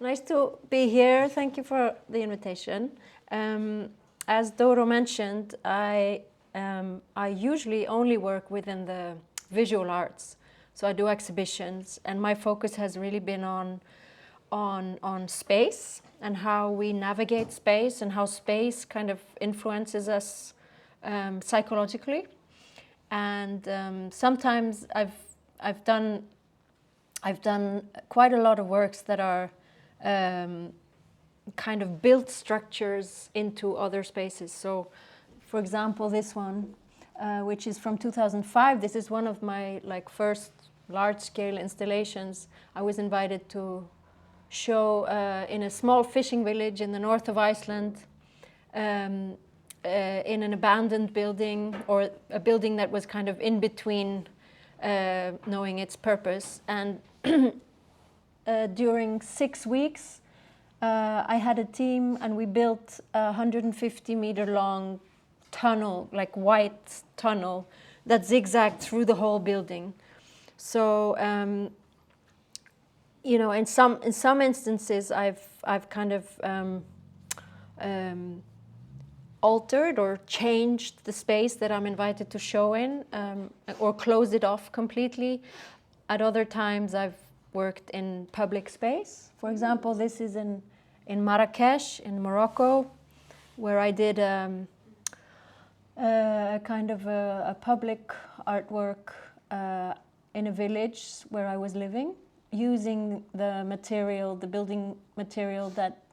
Nice to be here. Thank you for the invitation. As Doro mentioned, I usually only work within the visual arts. So I do exhibitions, and my focus has really been on space and how we navigate space and how space kind of influences us psychologically. And sometimes I've done quite a lot of works that are kind of built structures into other spaces. So, for example, this one, which is from 2005. This is one of my first large-scale installations. I was invited to show in a small fishing village in the north of Iceland, in an abandoned building, or a building that was kind of in between knowing its purpose. And during 6 weeks, I had a team, and we built a 150-meter long tunnel, like white tunnel, that zigzagged through the whole building. So, in some instances, I've kind of altered or changed the space that I'm invited to show in, or closed it off completely. At other times, I've worked in public space. For example, this is in Marrakesh, in Morocco, where I did a kind of a public artwork in a village where I was living, using the material, the building material that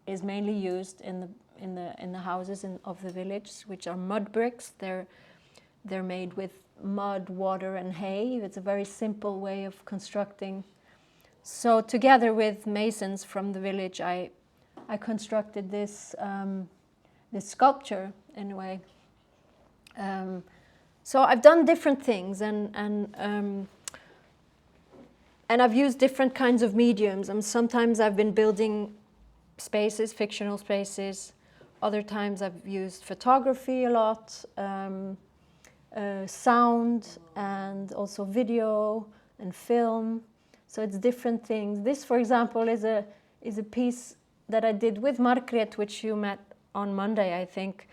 is mainly used in the houses of the village, which are mud bricks. They're made with mud, water, and hay. It's a very simple way of constructing. So together with masons from the village, I constructed this sculpture in a way. So I've done different things, and I've used different kinds of mediums. And sometimes I've been building spaces, fictional spaces. Other times I've used photography a lot, sound, and also video and film. So it's different things. This, for example, is a piece that I did with Margret, which you met on Monday, I think.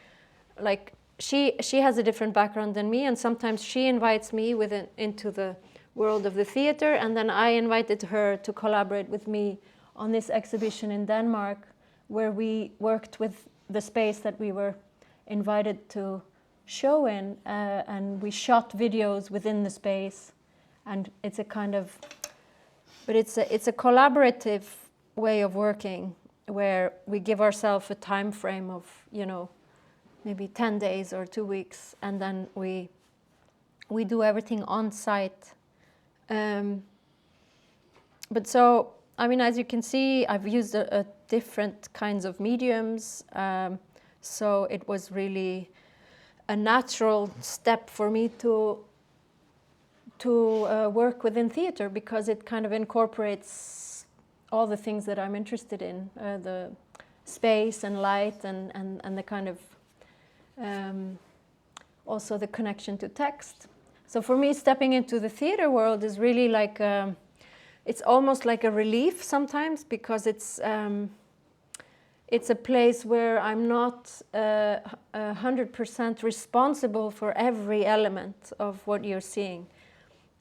Like she has a different background than me, and sometimes she invites me into the world of the theater, and then I invited her to collaborate with me on this exhibition in Denmark, where we worked with the space that we were invited to show in, and we shot videos within the space. And it's a kind of, but it's a collaborative way of working, where we give ourselves a time frame of, maybe 10 days or 2 weeks, and then we do everything on site. But so, as you can see, I've used a different kinds of mediums. So it was really a natural step for me to work within theater, because it kind of incorporates all the things that I'm interested in, the space and light, and the kind of also the connection to text. So for me, stepping into the theater world is really like it's almost like a relief sometimes, because it's a place where I'm not 100% responsible for every element of what you're seeing.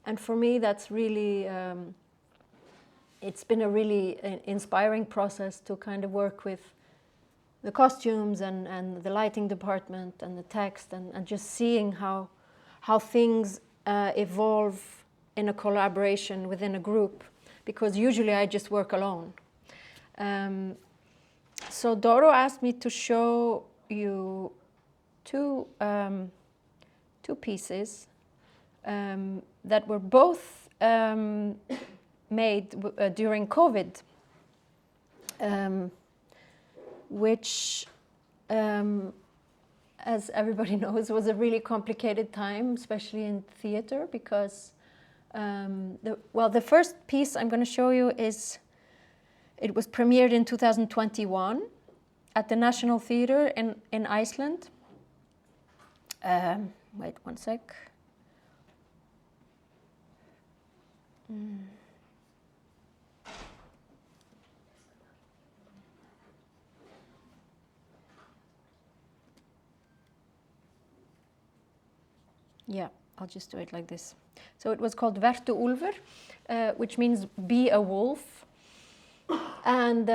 And for me, that's really, it's been a really inspiring process to kind of work with the costumes and the lighting department and the text, and just seeing how things evolve in a collaboration within a group, because usually I just work alone. So Doro asked me to show you two pieces that were both made during COVID, which, as everybody knows, was a really complicated time, especially in theater, because the first piece I'm going to show you it was premiered in 2021 at the National Theatre in Iceland. Wait one sec. Yeah, I'll just do it like this. So it was called Vertu Ulfur, which means be a wolf. And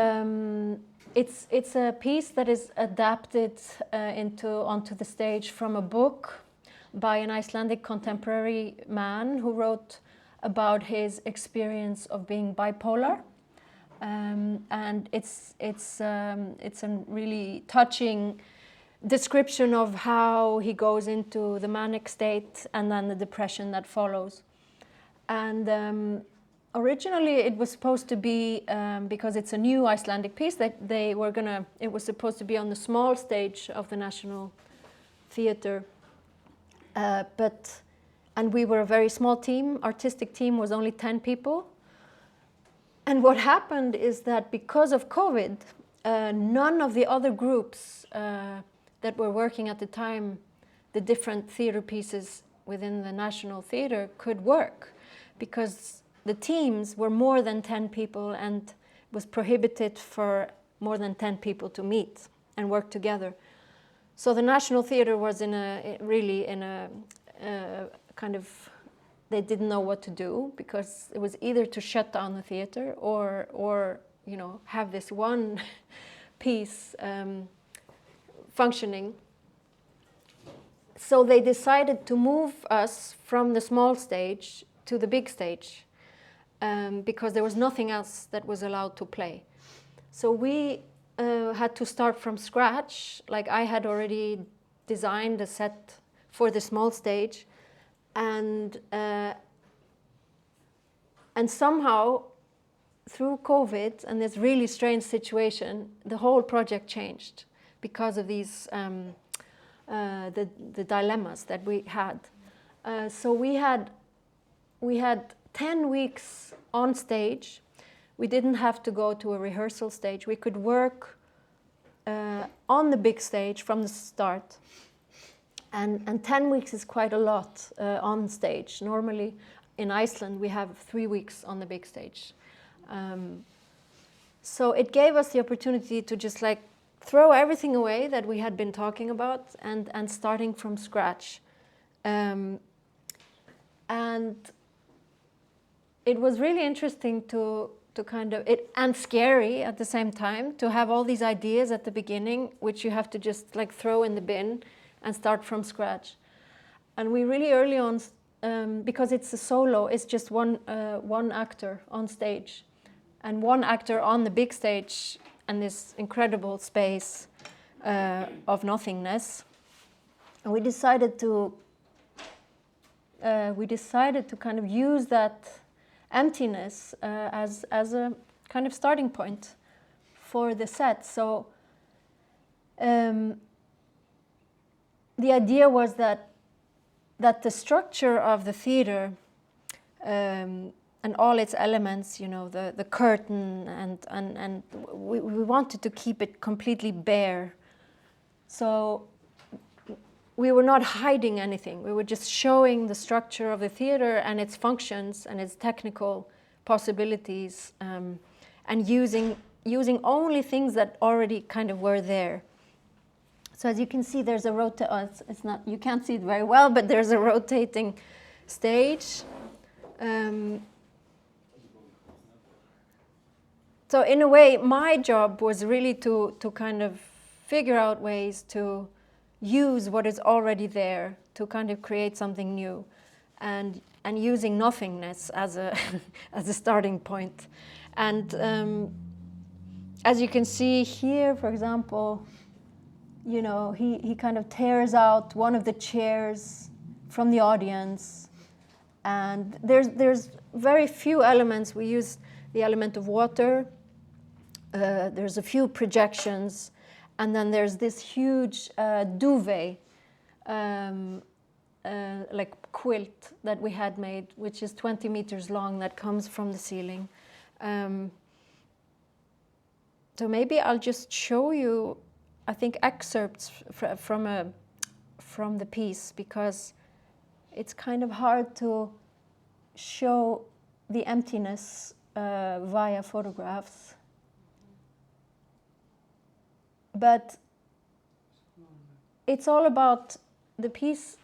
it's a piece that is adapted onto the stage from a book by an Icelandic contemporary man who wrote about his experience of being bipolar. And it's a really touching description of how he goes into the manic state and then the depression that follows. And originally it was supposed to be, because it's a new Icelandic piece, that it was supposed to be on the small stage of the National Theatre. And we were a very small team. Artistic team was only 10 people. And what happened is that because of COVID, none of the other groups that were working at the time, the different theater pieces within the National Theatre, could work, because the teams were more than 10 people and it was prohibited for more than 10 people to meet and work together. So the National Theatre was really in a kind of, they didn't know what to do, because it was either to shut down the theatre or have this one piece functioning. So they decided to move us from the small stage to the big stage, because there was nothing else that was allowed to play. So we had to start from scratch. Like, I had already designed a set for the small stage, and somehow through COVID and this really strange situation, the whole project changed because of these the dilemmas that we had. So we had 10 weeks on stage. We didn't have to go to a rehearsal stage. We could work on the big stage from the start. And 10 weeks is quite a lot on stage. Normally in Iceland we have 3 weeks on the big stage. So it gave us the opportunity to just like throw everything away that we had been talking about and starting from scratch. And it was really interesting to kind of, and scary at the same time, to have all these ideas at the beginning, which you have to just like throw in the bin and start from scratch. And we really early on, because it's a solo, it's just one actor on stage and one actor on the big stage and this incredible space of nothingness. And we decided to kind of use that emptiness as a kind of starting point for the set. So the idea was that the structure of the theater and all its elements, the curtain, and we wanted to keep it completely bare. So we were not hiding anything. We were just showing the structure of the theater and its functions and its technical possibilities, and using only things that already kind of were there. So as you can see, there's a it's not, you can't see it very well, but there's a rotating stage. So in a way, my job was really to kind of figure out ways to use what is already there to kind of create something new, and using nothingness as a as a starting point. And as you can see here, for example, he kind of tears out one of the chairs from the audience, and there's very few elements. We use the element of water. There's a few projections, and then there's this huge duvet, like quilt that we had made, which is 20 meters long, that comes from the ceiling. So maybe I'll just show you, I think, excerpts from the piece, because it's kind of hard to show the emptiness via photographs. But it's all about, the piece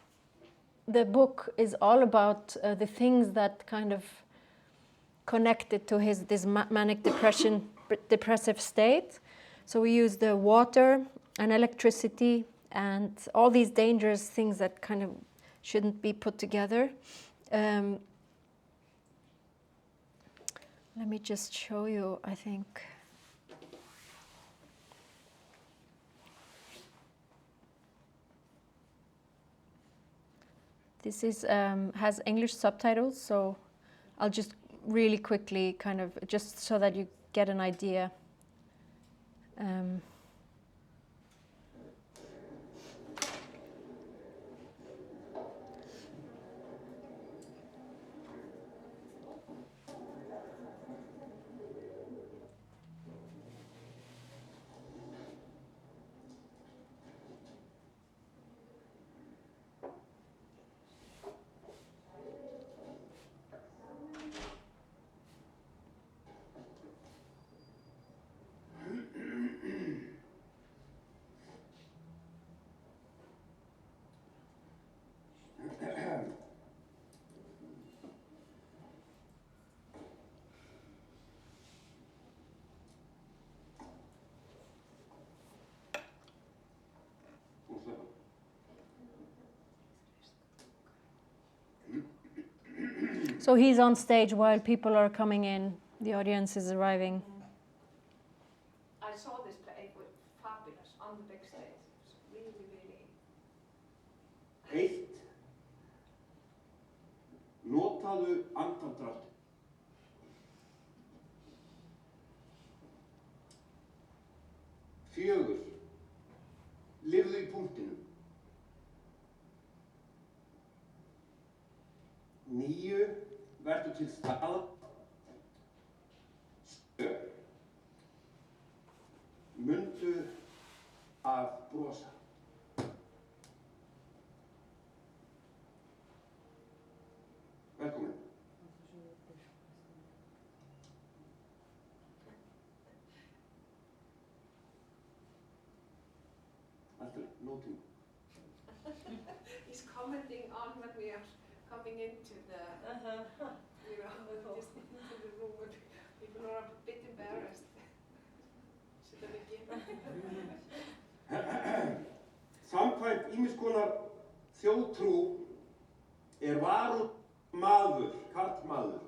the book is all about the things that kind of connected to this manic depressive state. So we use the water and electricity and all these dangerous things that kind of shouldn't be put together. Let me just show you, I think. This is has English subtitles, so I'll just really quickly kind of, just so that you get an idea. So he's on stage while people are coming in, the audience is arriving. I saw this play, it was fabulous on the big stage. It was really, really. 1. Notaðu andardrátt. 4. Lifðu í punktinum. 9. Vertu til staðar. 7. Mundu að brosa. Velkomin. Alltaf, nótum. He's commenting on when we are coming into the, you know, just into the room, and people are a bit embarrassed. Should I begin? Samkvæmt ýmiss konar þjóðtrú varur maður, karlmaður,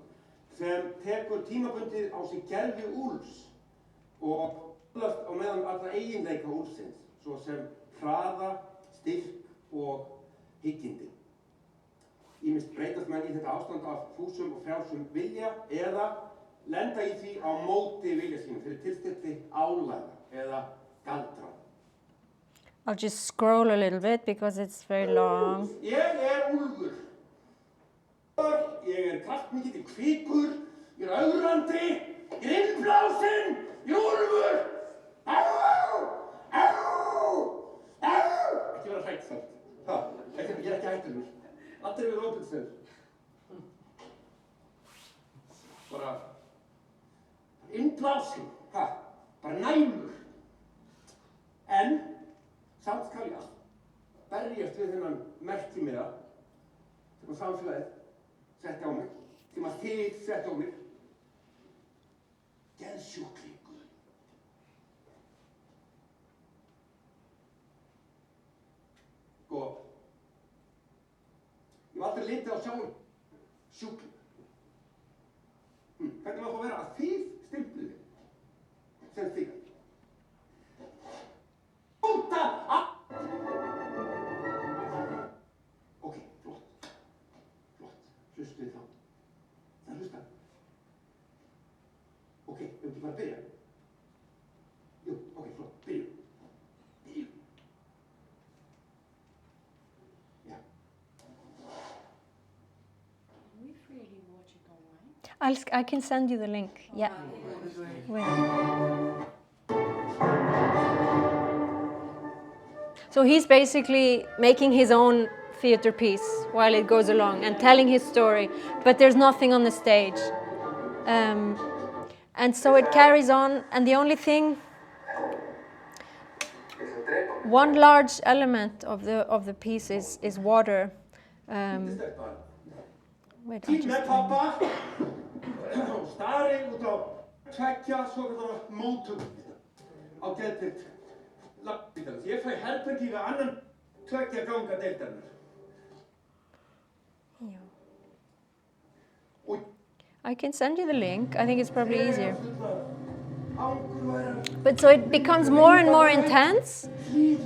sem tekur tímabundið á sig gervi úlfs og öðlast á meðan alla eiginleika úlfsins, svo sem hraða, styrk og hyggindi. Ýmist breytast menn í þetta ástand af fúsum og frjálsum vilja eða lenda í því á móti vilja sínum fyrir tilstilli álæga eða galdra. I'll just scroll a little bit because it's very long. Ég úlfur. Ég kraftmikill kvikur, ég ögrandi, ég innblásinn, ég úlfur. Ekki vera hrætt samt. Ég ekki hættulegur. Allir eru óbyrgstöður. Bara innblásinn, bara næmur. En samt skal ég berjast við þennan merkimiða sem að samfélagið setti á mig, sem að þið setti á mig. Geðsjúklingur. Sko, ég hef aldrei litið á sjálfum sjúkling. Hvernig má það vera að þið stimpluð þig sem þig? Ok, flott. Hlustu þið þá. Það hlusta. Ok, við ekki bara að byrja. Jú, ok, flott, byrjum. Já. Can we freely watch it online? I can send you the link. Yeah. Wait. So he's basically making his own theater piece while it goes along and telling his story, but there's nothing on the stage. And so it carries on, and the only thing, one large element of the piece is water. Yndislegt bara. Wait, I'll Tíð just með pappa og stari út á tveggja svokallaða móttöku á geðdeild Landspítalans. Ég fæ herbergi við annan tveggja ganga deildarinnar. Yeah. Og I can send you the link. I think it's probably easier. fullar angurværar. But so it becomes more and more intense,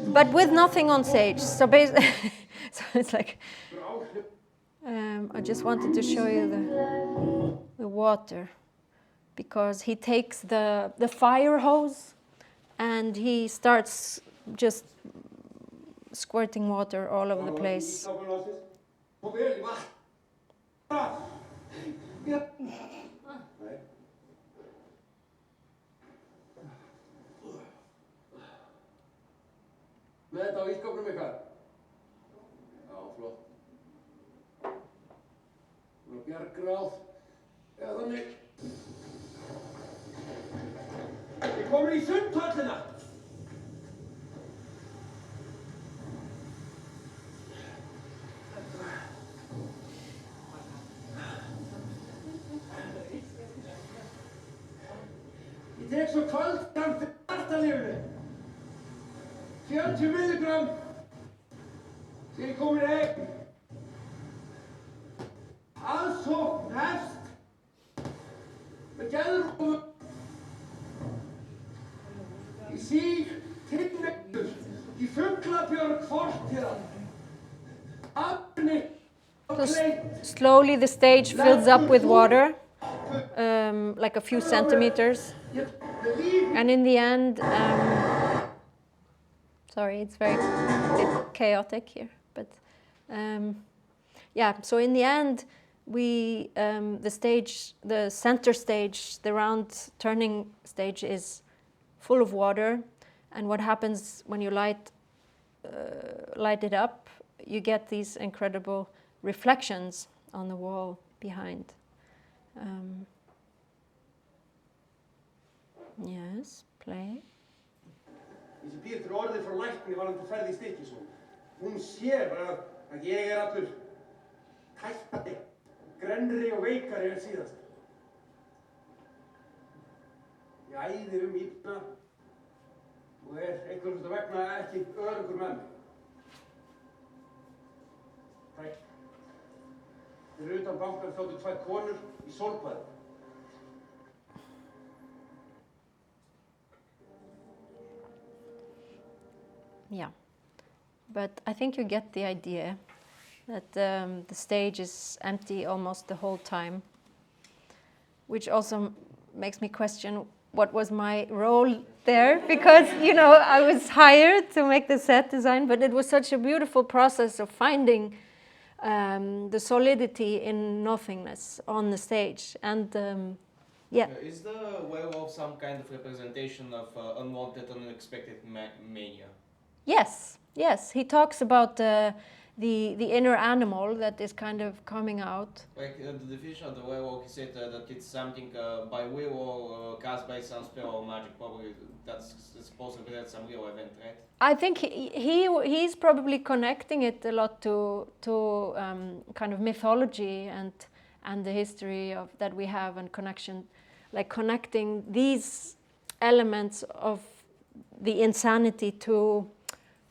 but with nothing on stage. So basically, so it's like, I just wanted to show you the water, because he takes the fire hose and he starts just squirting water all over the place. Og vel í vatn. Já. Nei. Með þetta á ísskápnum ykkar? Já, flott. Nú bjargráð. Eða þannig. Ég komin í sundhöllina. Ég tek svo kvöldgang fyrir hjartalífinu. 40 milligram. Þegar ég komin heim. Aðsókn hefst. Með geðrofu. Ég síg tilnefndur í fuglabjörg fortíðar. Afni og kleit. Slowly the stage fills up with water, like a few centimeters. And in the end, sorry, it's very chaotic here, but yeah, so in the end, we, the center stage, the round turning stage is full of water, and what happens when you light it up, you get these incredible reflections on the wall behind. Yes, play. Ég sem býr til orðið frá lækni varðandi ferð í Stykkishólm. Hún sér að ég allur tættari, grennri og veikari en síðast. Ég æði illa og einhverjum hluta vegna ekki öruggur með mig. Fyrir utan bankann stóðu 2 konur í sólbaði. Yeah, but I think you get the idea that the stage is empty almost the whole time, which also makes me question what was my role there, because, you know, I was hired to make the set design, but it was such a beautiful process of finding the solidity in nothingness on the stage. And yeah. Is the werewolf some kind of representation of unwanted and unexpected mania? Yes, yes. He talks about the inner animal that is kind of coming out. Like the definition of the werewolf, he said that it's something by will or caused by some spell or magic. Probably that's supposedly that's some real event, right? I think he's probably connecting it a lot to kind of mythology and the history of that we have, and connection, like connecting these elements of the insanity to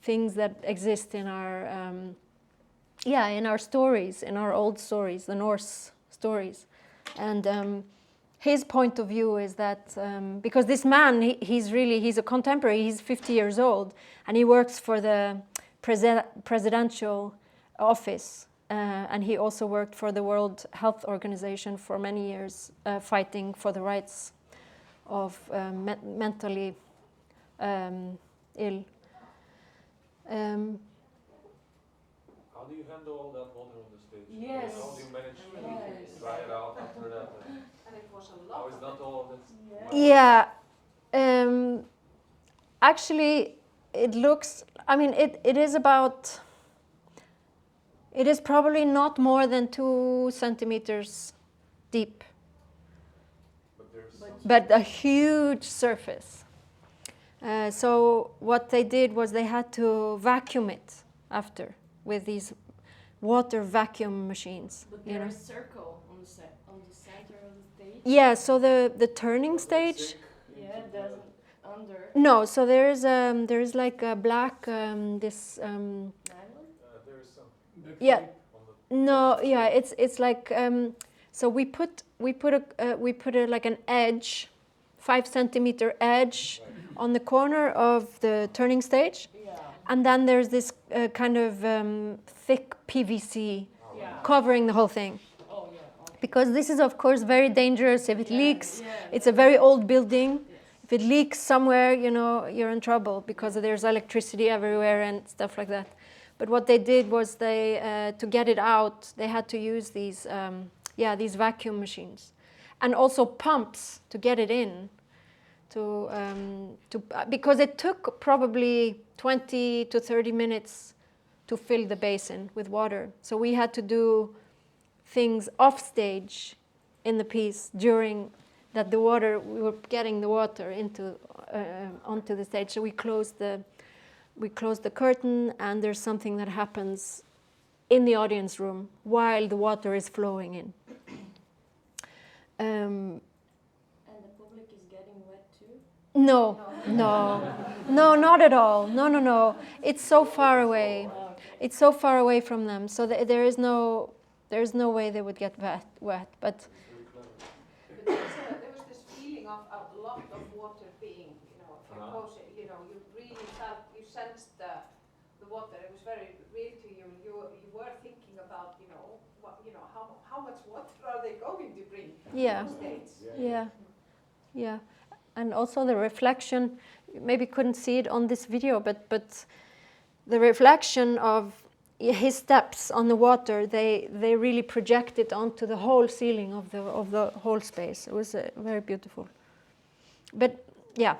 things that exist in our in our stories, in our old stories, the Norse stories. And his point of view is that because this man, he's a contemporary, he's 50 years old, and he works for the presidential office, and he also worked for the World Health Organization for many years, fighting for the rights of mentally ill. How do you handle all that water on the stage? Yes. How do you manage to dry it out after that? And it was a lot. How is not all of it? Yeah, actually, it looks. I mean, it is probably not more than 2 centimeters deep, but a huge surface. So what they did was they had to vacuum it after with these water vacuum machines. But You there know. is circle on the center of the stage. Yeah. So the turning stage. Yeah, it doesn't under No. So there's like a black this. nylon. There is some Yeah. on the No. Yeah. It's like so we put a like an edge, 5 centimeter edge on the corner of the turning stage. Yeah. And then there's this kind of thick PVC Yeah. covering the whole thing. Oh yeah. Okay. Because this is, of course, very dangerous. If it leaks, Yeah, it's a very old building. Yes. If it leaks somewhere, you know, you're in trouble because there's electricity everywhere and stuff like that. But what they did was to get it out, they had to use these vacuum machines. And also pumps to get it in. Because it took probably 20 to 30 minutes to fill the basin with water. So we had to do things off stage in the piece during that we were getting the water onto the stage. So we closed the curtain, and there's something that happens in the audience room while the water is flowing in. And the public is getting wet too. No, not at all. No. It's so far away. Okay. It's so far away from them, so there is no way they would get wet. But But there was this feeling of a lot of water being, you sensed the water. It was very real to you. You were thinking about, how much water are they going to bring yeah, to the States? yeah, and also the reflection. You maybe couldn't see it on this video, but the reflection of his steps on the water, they really projected onto the whole ceiling of the whole space. It was very beautiful. But yeah.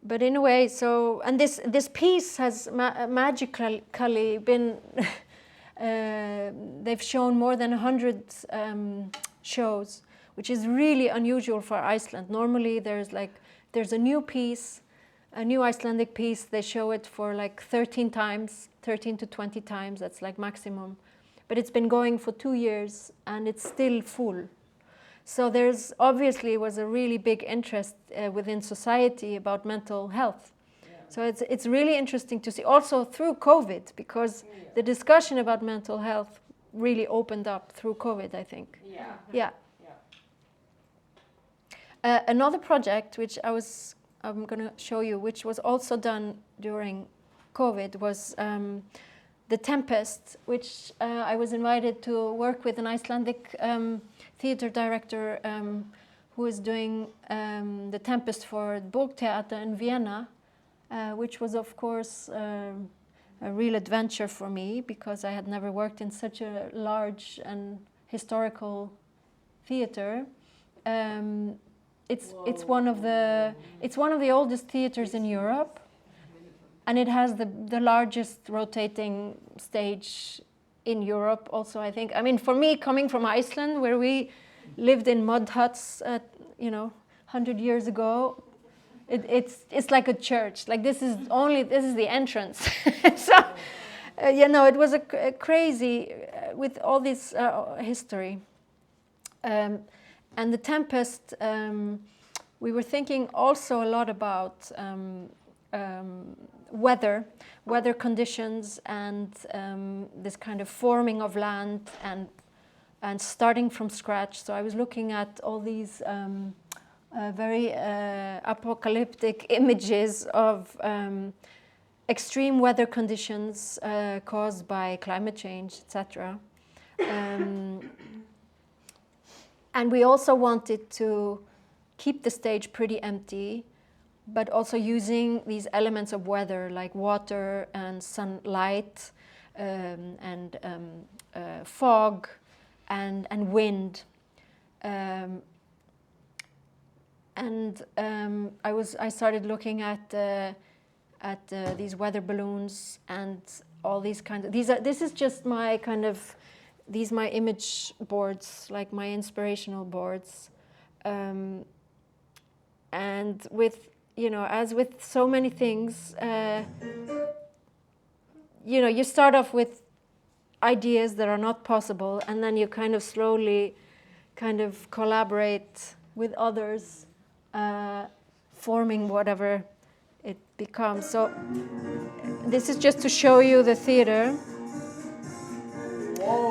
But in a way, and this piece has magically been. They've shown more than 100 shows, which is really unusual for Iceland. Normally, there's a new piece. A new Icelandic piece, they show it for like 13 to 20 times, that's like maximum. But it's been going for 2 years and it's still full. So there's obviously was a really big interest within society about mental health. Yeah. So it's really interesting to see, also through COVID, because the discussion about mental health really opened up through COVID, I think. Yeah. Yeah. Yeah. Another project which I'm going to show you, which was also done during COVID, was The Tempest, which I was invited to work with an Icelandic theater director who is doing The Tempest for Burgtheater in Vienna, which was, of course, a real adventure for me because I had never worked in such a large and historical theater. It's one of the oldest theaters in Europe, and it has the largest rotating stage in Europe also, I think. I mean, for me, coming from Iceland, where we lived in mud huts 100 years ago, it's like a church. Like this is the entrance. So it was a crazy with all this history. And The Tempest, we were thinking also a lot about weather conditions, and this kind of forming of land and starting from scratch. So I was looking at all these very apocalyptic images of extreme weather conditions caused by climate change, etc. And we also wanted to keep the stage pretty empty, but also using these elements of weather like water and sunlight and fog and wind. I started looking at these weather balloons and all these kinds of. This is just my kind of. These my image boards, like my inspirational boards, and with as with so many things, you start off with ideas that are not possible, and then you kind of slowly kind of collaborate with others, forming whatever it becomes. So this is just to show you the theater.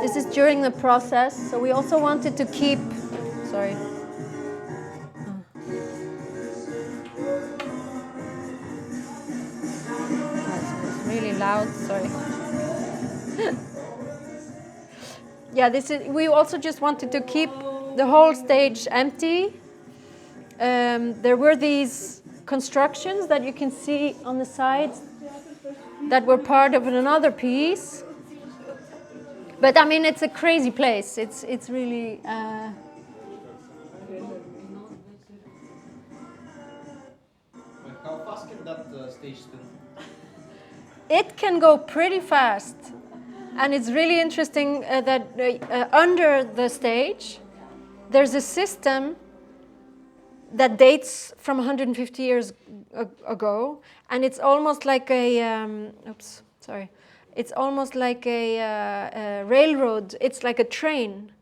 This is during the process. So we also wanted to keep, sorry. It's really loud, sorry. Yeah, this is. We also just wanted to keep the whole stage empty. There were these constructions that you can see on the sides that were part of another piece. But I mean, it's a crazy place. It's really. How fast can that stage spin? It can go pretty fast, and it's really interesting that under the stage, there's a system that dates from 150 years ago, and it's almost like a. It's almost like a railroad. It's like a train.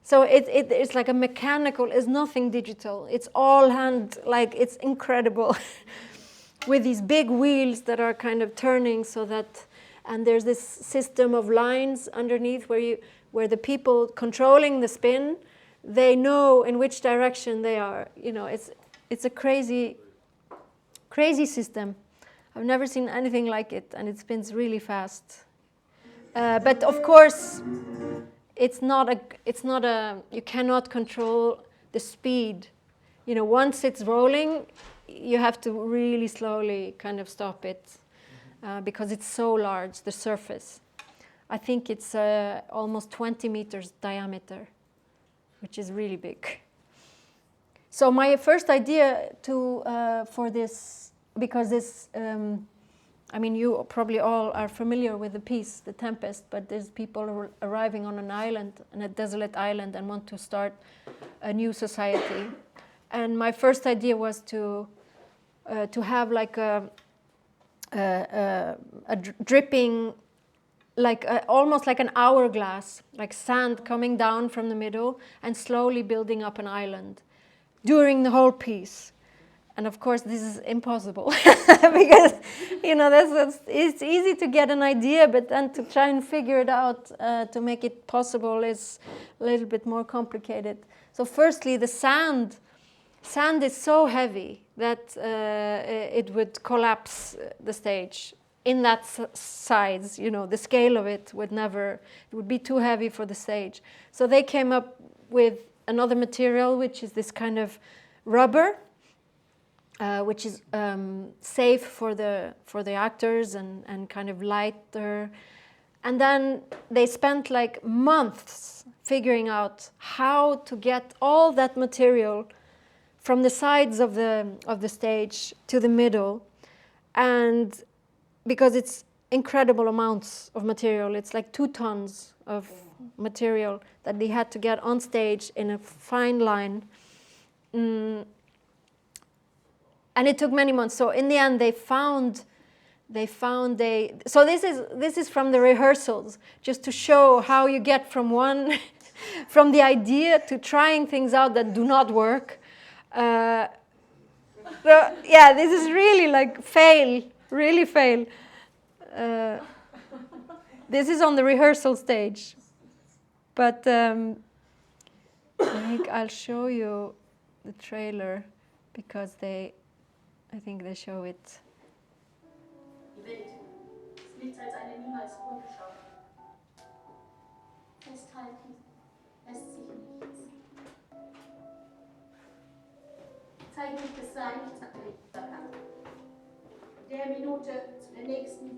So it's like a mechanical. It's nothing digital. It's all hand. Like it's incredible. With these big wheels that are kind of turning so that, and there's this system of lines underneath where the people controlling the spin, they know in which direction they are. You know, it's a crazy system. I've never seen anything like it, and it spins really fast. But of course, it's not a. You cannot control the speed. You know, once it's rolling, you have to really slowly kind of stop it because it's so large, the surface. I think it's almost 20 meters diameter, which is really big. So my first idea for this, because this, I mean, you probably all are familiar with the piece, The Tempest, but there's people arriving on an island, on a desolate island, and want to start a new society. And my first idea was to have like a dripping, like almost like an hourglass, like sand coming down from the middle and slowly building up an island during the whole piece. And of course, this is impossible because, you know, it's easy to get an idea, but then to try and figure it out to make it possible is a little bit more complicated. So firstly, the sand is so heavy that it would collapse the stage in that size. You know, the scale of it it would be too heavy for the stage. So they came up with another material, which is this kind of rubber, which is safe for the actors and kind of lighter. And then they spent like months figuring out how to get all that material from the sides of the stage to the middle, and because it's incredible amounts of material, it's like 2 tons of material that they had to get on stage in a fine line, and it took many months. So in the end, so this is from the rehearsals, just to show how you get from from the idea to trying things out that do not work. So yeah, this is really like really fail. This is on the rehearsal stage, but I think I'll show you the trailer because I think they show it. Die Welt ist nichts als eine niemals Rundschau. Festhalten lässt sich nichts. Zeichnung des Seins kann. Der Minute zu der nächsten,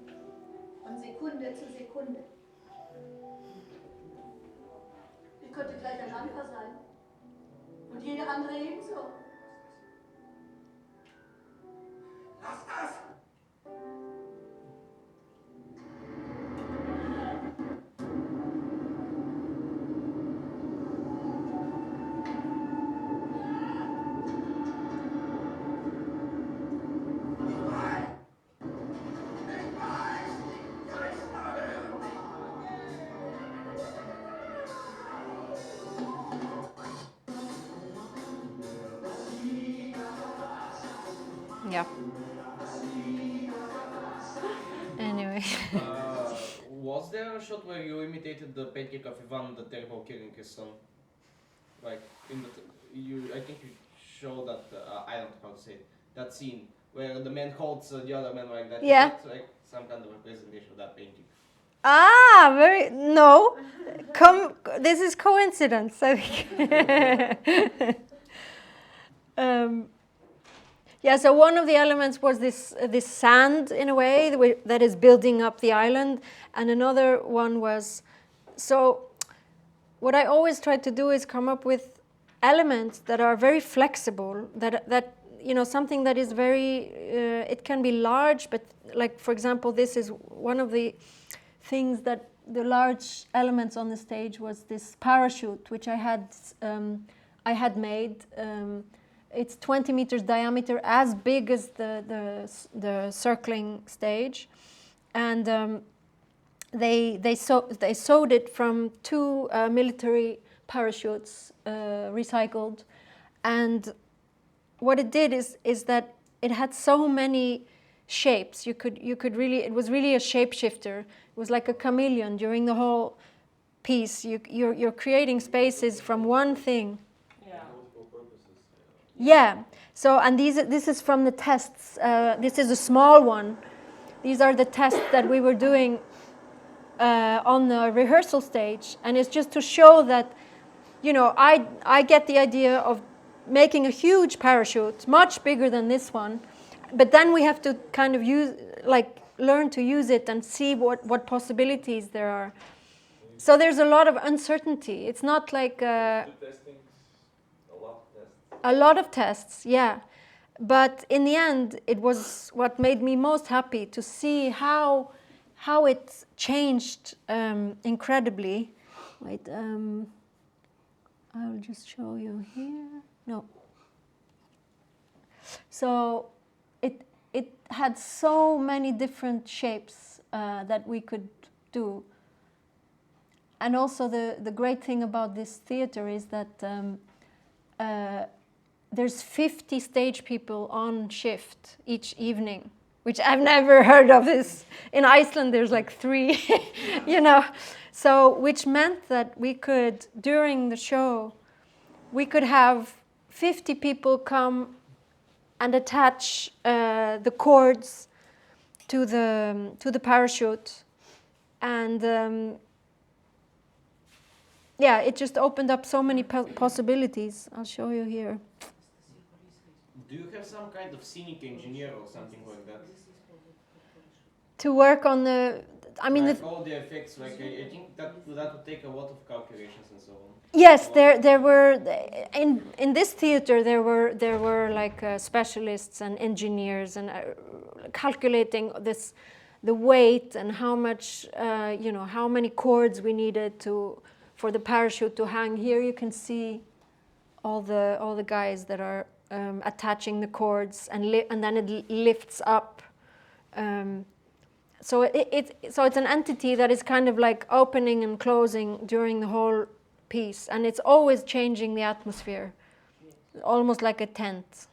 von Sekunde zu Sekunde. Ich könnte gleich ein anderer sein. Und jeder andere ebenso. Lass das! Yeah. Anyway. Was there a shot where you imitated the pancake of Ivan the Terrible killing his son? Like in the I think you showed that I don't know how to say it, that scene where the man holds the other man like that. Yeah. It's like some kind of representation of that painting. Ah, no. This is coincidence, I think. Yeah, so one of the elements was this sand, in a way, that is building up the island, and another one was, so what I always try to do is come up with elements that are very flexible, that you know, something that is very, it can be large, but like, for example, this is one of the things that the large elements on the stage was this parachute, which I had made. It's 20 meters diameter, as big as the circling stage, and they sewed it from two military parachutes, recycled, and what it did is that it had so many shapes. You could really, it was really a shapeshifter. It was like a chameleon during the whole piece. You're creating spaces from one thing. Yeah. So, and this is from the tests. This is a small one. These are the tests that we were doing on the rehearsal stage, and it's just to show that, you know, I get the idea of making a huge parachute, much bigger than this one, but then we have to kind of learn to use it and see what possibilities there are. So there's a lot of uncertainty. It's not like a lot of tests, yeah. But in the end, it was what made me most happy to see how it changed incredibly. Wait, I'll just show you here. No. So it had so many different shapes that we could do. And also the great thing about this theater is that there's 50 stage people on shift each evening, which I've never heard of this. In Iceland, there's like 3, you know. So, which meant that we could, during the show, we could have 50 people come and attach the cords to the parachute, and yeah, it just opened up so many possibilities. I'll show you here. Do you have some kind of scenic engineer or something like that? To work on the, I mean, like all the effects, like I think that would take a lot of calculations and so on. Yes, there were in this theater there were like specialists and engineers and calculating the weight and how much you know, how many cords we needed for the parachute to hang. Here you can see all the guys that are attaching the cords, and then it lifts up. So it's an entity that is kind of like opening and closing during the whole piece, and it's always changing the atmosphere, almost like a tent.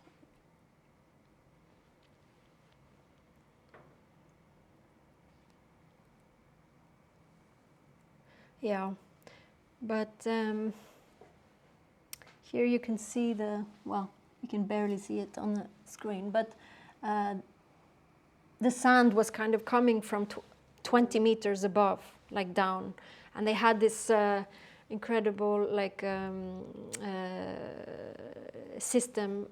Yeah, but here you can see well, you can barely see it on the screen, but the sand was kind of coming from 20 meters above, like down, and they had this incredible like system,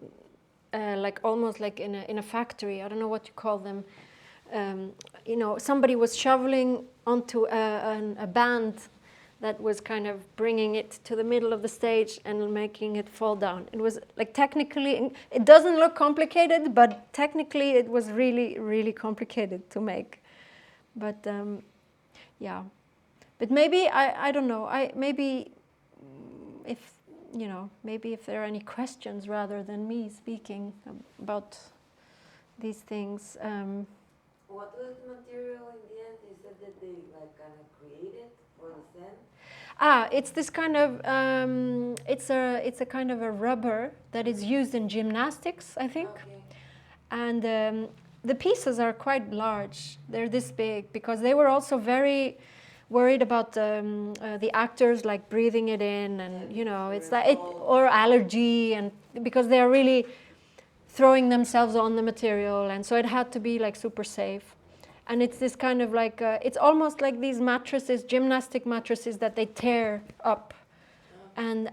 like almost like in a factory. I don't know what you call them. You know, somebody was shoveling onto a band that was kind of bringing it to the middle of the stage and making it fall down. It was like technically, it doesn't look complicated, but technically it was really, really complicated to make. But yeah, but maybe, I don't know, maybe if, you know, maybe if there are any questions rather than me speaking about these things. What was the material in the end? You said that they like kind of created for the sand? It's this kind of it's a kind of a rubber that is used in gymnastics, I think. Okay. And the pieces are quite large. They're this big because they were also very worried about the actors like breathing it in, and you know, it's that it, or allergy, and because they're really throwing themselves on the material, and so it had to be like super safe. And it's this kind of like it's almost like these mattresses, gymnastic mattresses that they tear up, and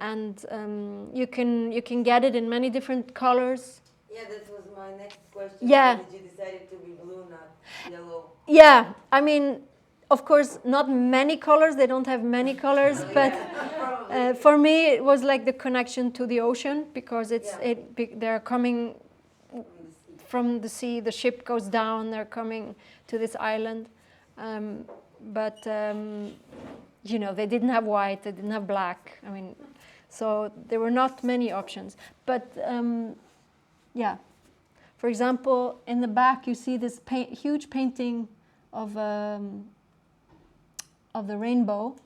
you can get it in many different colors. Yeah, that was my next question. Yeah. Why did you decide it to be blue, not yellow? Yeah, I mean, of course, not many colors. They don't have many colors, but for me, it was like the connection to the ocean, because they're coming from the sea. The ship goes down. They're coming to this island, but you know, they didn't have white. They didn't have black. I mean, so there were not many options. But yeah, for example, in the back you see this huge painting of the rainbow.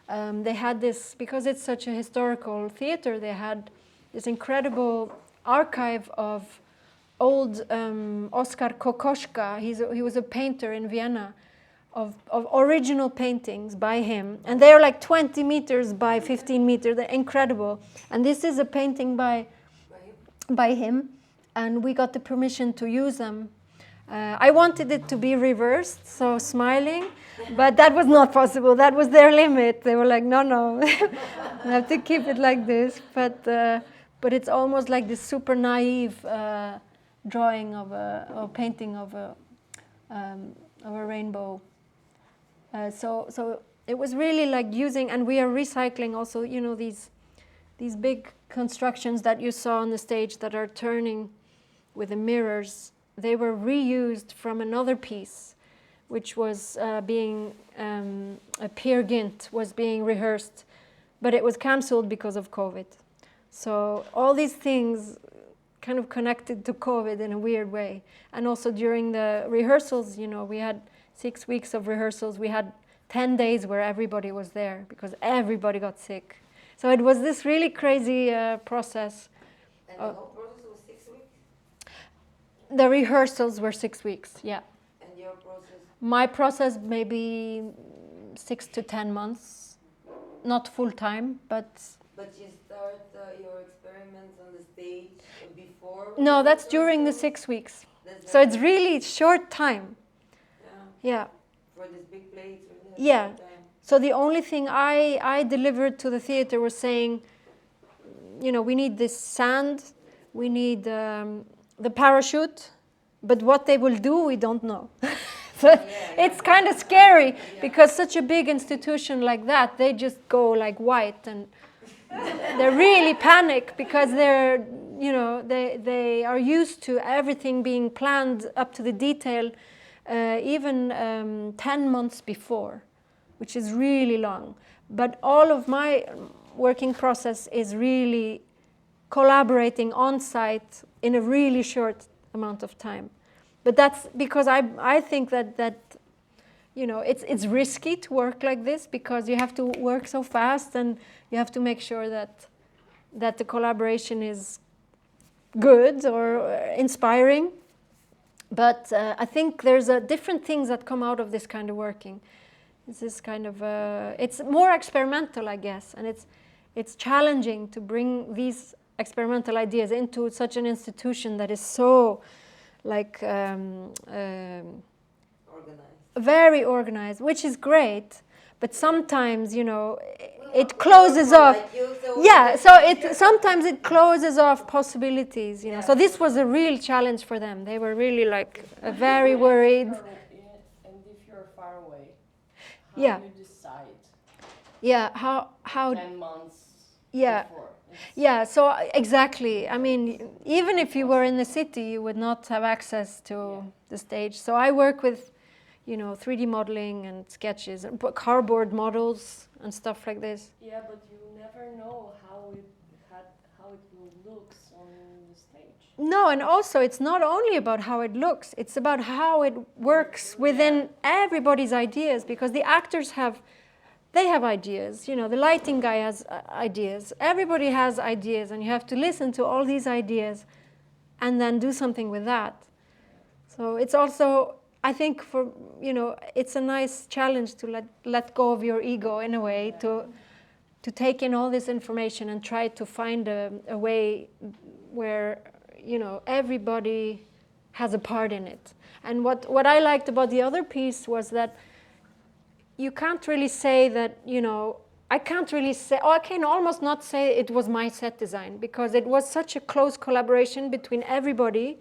They had this, because it's such a historical theater, they had this incredible archive of old Oskar Kokoschka. He was a painter in Vienna, of original paintings by him. And they're like 20 meters by 15 meters. They're incredible. And this is a painting by him. And we got the permission to use them. I wanted it to be reversed, so smiling, but that was not possible. That was their limit. They were like, no, I have to keep it like this. But it's almost like this super naive drawing or painting of a rainbow. So it was really like using, and we are recycling also, you know, these big constructions that you saw on the stage that are turning with the mirrors. They were reused from another piece, which was a Peer Gynt was being rehearsed, but it was cancelled because of COVID. So all these things kind of connected to COVID in a weird way. And also during the rehearsals, you know, we had 6 weeks of rehearsals. We had 10 days where everybody was there because everybody got sick. So it was this really crazy process. And the whole process was 6 weeks? The rehearsals were 6 weeks, yeah. And your process? My process maybe 6 to 10 months, not full time, but. But you start your experiments on the stage before? No, that's during the 6 weeks. So it's really short time. Yeah. For this big plates? Yeah. So the only thing I delivered to the theater was saying, you know, we need this sand, we need the parachute, but what they will do, we don't know. So it's kind of scary because such a big institution like that, they just go like white, and they really panic because they're, you know, they are used to everything being planned up to the detail, even 10 months before, which is really long. But all of my working process is really collaborating on site in a really short amount of time. But that's because I think that you know, it's risky to work like this because you have to work so fast, and you have to make sure that the collaboration is good or inspiring. But I think there's different things that come out of this kind of working. It's this kind of it's more experimental, I guess, and it's challenging to bring these experimental ideas into such an institution that is so like very organized, which is great, but sometimes, you know, it closes off. Yeah, so sometimes it closes off possibilities, you know. So this was a real challenge for them. They were really like very worried. And if you're far away, how Yeah. do you decide? Yeah, how 10 months yeah. before. Yeah, so exactly. I mean, even if you were in the city, you would not have access to the stage. So I work with, you know, 3D modeling and sketches and cardboard models and stuff like this. Yeah, but you never know how it looks on the stage. No, and also it's not only about how it looks, it's about how it works within everybody's ideas, because the actors have ideas, you know, the lighting guy has ideas, everybody has ideas, and you have to listen to all these ideas and then do something with that. So it's also, I think, for it's a nice challenge to let go of your ego in a way, to take in all this information and try to find a way where everybody has a part in it. And what I liked about the other piece was that you can't really say that, I can't really say, I can almost not say it was my set design, because it was such a close collaboration between everybody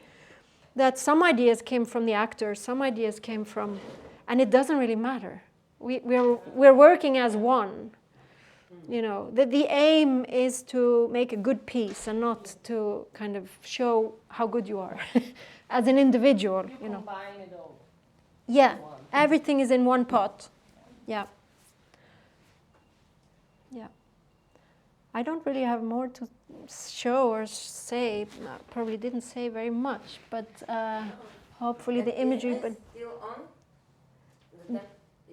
that some ideas came from the actors, some ideas came from, and it doesn't really matter. We're working as one. The aim is to make a good piece and not to kind of show how good you are as an individual. You combine it all. Yeah, everything is in one pot. Yeah. Yeah. I don't really have more to show or say. Probably didn't say very much, but hopefully the imagery. Is But it still on?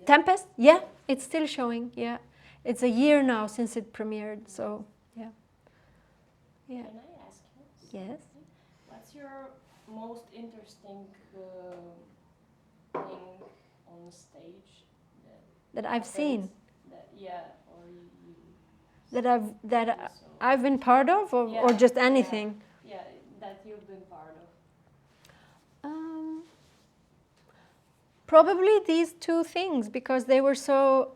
Tempest? Yeah, it's still showing. Yeah, it's a year now since it premiered. So yeah. Yeah. Can I ask you? Yes. What's your most interesting thing on stage That I've seen. Or you That I've been part of, or just anything. Yeah, that you've been part of. Probably these two things, because they were so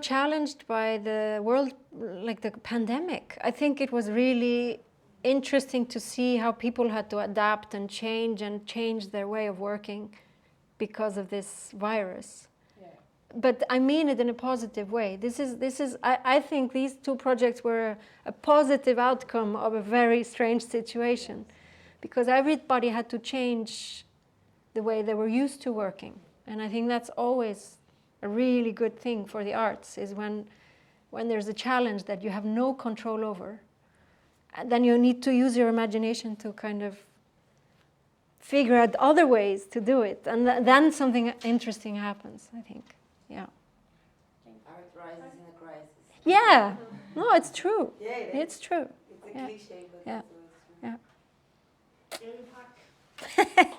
challenged by the world, like the pandemic. I think it was really interesting to see how people had to adapt and change their way of working because of this virus. Yeah. But I mean it in a positive way. I think these two projects were a positive outcome of a very strange situation, because everybody had to change the way they were used to working. And I think that's always a really good thing for the arts, is when there's a challenge that you have no control over, and then you need to use your imagination to kind of figure out other ways to do it. And then something interesting happens, I think. Yeah. Art rises in a crisis. Yeah. No, it's true. Yeah, it is. It's true. It's a Yeah. cliche, but Yeah. it's true. Yeah.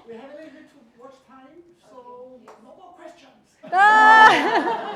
We have a little bit too much time, so no more questions. Ah!